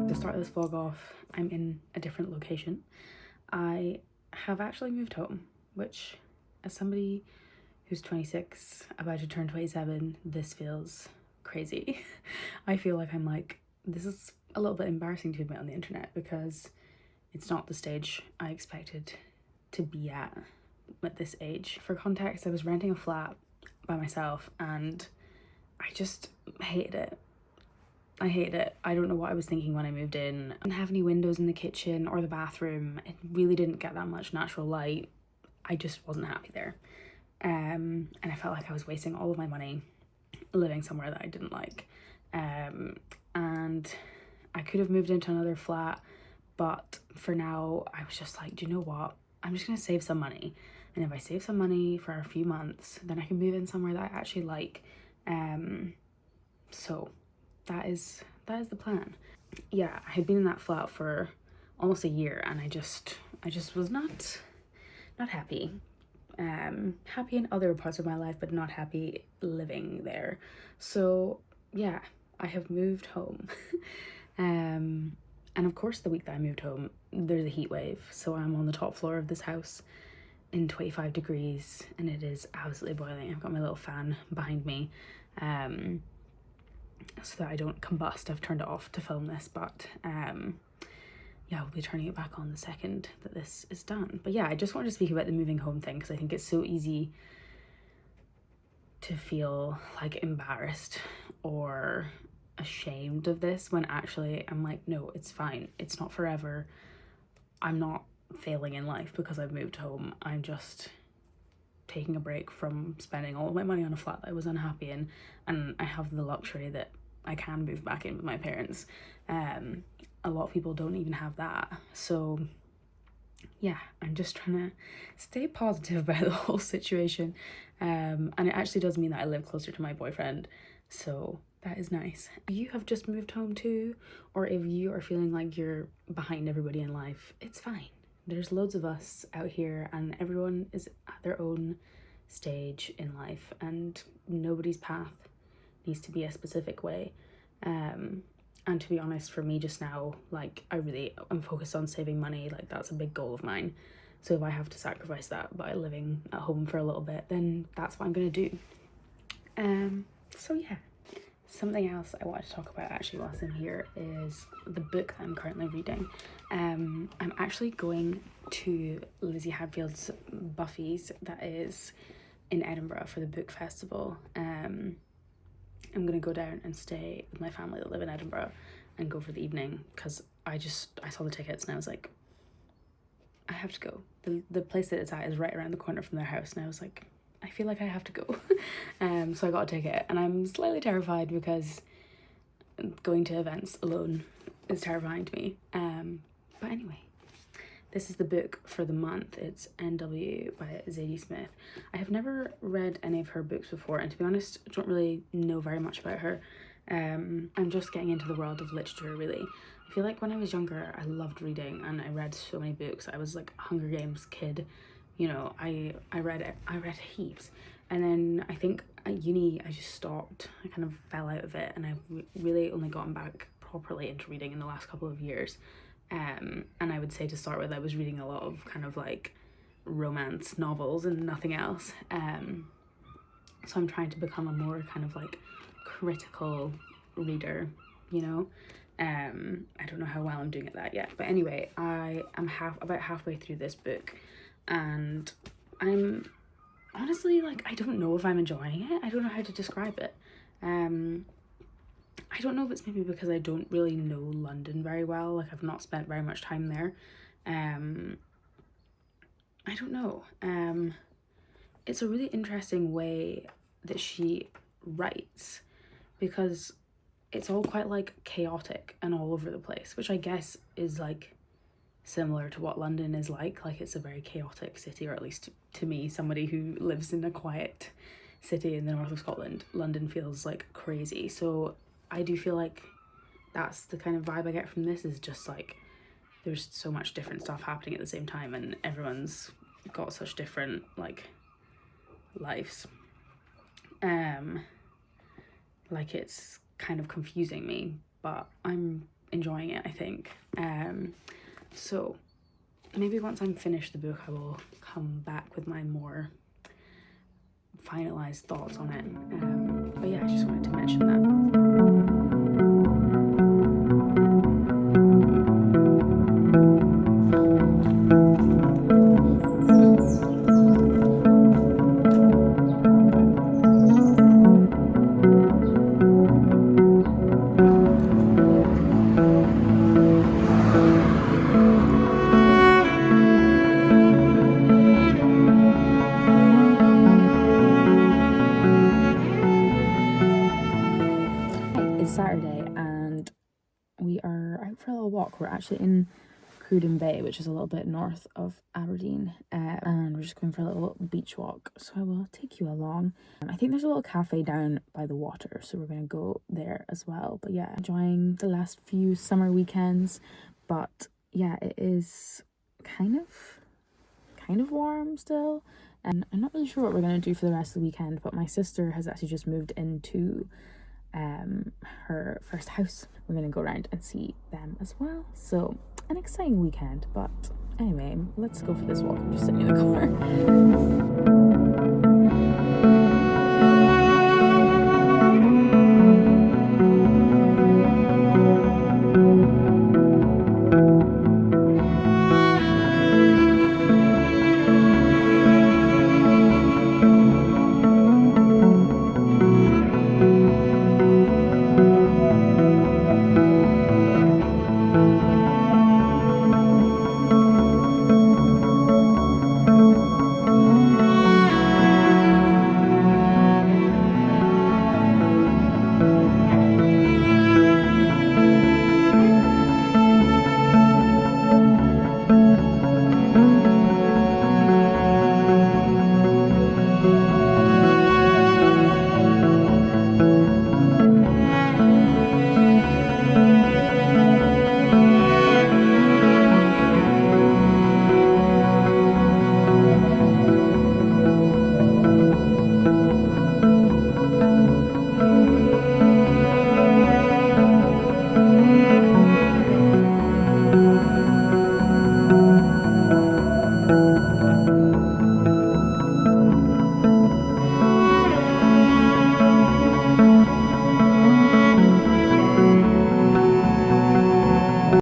To start this vlog off, I'm in a different location. I have actually moved home, which as somebody who's 26, about to turn 27, this feels crazy. I feel like I'm like, this is a little bit embarrassing to admit on the internet because it's not the stage I expected to be at this age. For context, I was renting a flat by myself and I just hated it. I hated it. I don't know what I was thinking when I moved in. I didn't have any windows in the kitchen or the bathroom. It really didn't get that much natural light. I just wasn't happy there. And I felt like I was wasting all of my money living somewhere that I didn't like. And I could have moved into another flat, but for now I was just like, do you know what? I'm just gonna save some money. And if I save some money for a few months, then I can move in somewhere that I actually like. So that is the plan. Yeah, I had been in that flat for almost a year and I just was not happy. Happy in other parts of my life, but not happy living there. So yeah, I have moved home. And of course the week that I moved home, there's a heat wave. So I'm on the top floor of this house in 25 degrees and it is absolutely boiling. I've got my little fan behind me. So that I don't combust. I've turned it off to film this, but yeah, we'll be turning it back on the second that this is done. But yeah, I just wanted to speak about the moving home thing because I think it's so easy to feel like embarrassed or ashamed of this when actually I'm like, no, it's fine. It's not forever. I'm not failing in life because I've moved home. I'm just taking a break from spending all of my money on a flat that I was unhappy in, and I have the luxury that I can move back in with my parents. A lot of people don't even have that. So yeah, I'm just trying to stay positive about the whole situation. And it actually does mean that I live closer to my boyfriend, so that is nice. If you have just moved home too, or if you are feeling like you're behind everybody in life, it's fine. There's loads of us out here and everyone is at their own stage in life and nobody's path needs to be a specific way. And to be honest, for me just now, like I'm focused on saving money. Like that's a big goal of mine. So if I have to sacrifice that by living at home for a little bit, then that's what I'm gonna do. So yeah. Something else I want to talk about actually whilst I'm here is the book that I'm currently reading. I'm actually going to Lizzie Hadfield's Buffy's that is in Edinburgh for the book festival. I'm gonna go down and stay with my family that live in Edinburgh and go for the evening because I saw the tickets and I was like, I have to go. The place that it's at is right around the corner from their house and I was like, I feel like I have to go. So I got a ticket and I'm slightly terrified because going to events alone is terrifying to me. But anyway, this is the book for the month. It's NW by Zadie Smith. I have never read any of her books before and to be honest, I don't really know very much about her. I'm just getting into the world of literature really. I feel like when I was younger, I loved reading and I read so many books. I was like a Hunger Games kid. You know, I read heaps, and then I think at uni I just stopped. I kind of fell out of it and I've really only gotten back properly into reading in the last couple of years. And I would say to start with I was reading a lot of kind of like romance novels and nothing else. So I'm trying to become a more kind of like critical reader, you know. I don't know how well I'm doing at that yet, but anyway, I am about halfway through this book and I'm honestly like, I don't know if I'm enjoying it. I don't know how to describe it. I don't know if it's maybe because I don't really know London very well. Like I've not spent very much time there. I don't know. It's a really interesting way that she writes because it's all quite like chaotic and all over the place, which I guess is like similar to what London is like it's a very chaotic city, or at least to me, somebody who lives in a quiet city in the north of Scotland, London feels like crazy. So I do feel like that's the kind of vibe I get from this, is just like there's so much different stuff happening at the same time and everyone's got such different like lives. Like it's kind of confusing me, but I'm enjoying it, I think. So maybe once I'm finished the book, I will come back with my more finalized thoughts on it. But yeah, I just wanted to mention that. It's Saturday and we are out for a little walk. We're actually in Cruden Bay, which is a little bit north of Aberdeen, and we're just going for a little beach walk, so I will take you along. I think there's a little cafe down by the water, so we're gonna go there as well. But yeah, enjoying the last few summer weekends, but yeah, it is kind of warm still, and I'm not really sure what we're gonna do for the rest of the weekend. But my sister has actually just moved into her first house. We're gonna go around and see them as well, so an exciting weekend. But anyway, let's go for this walk. I'm just sitting in the car.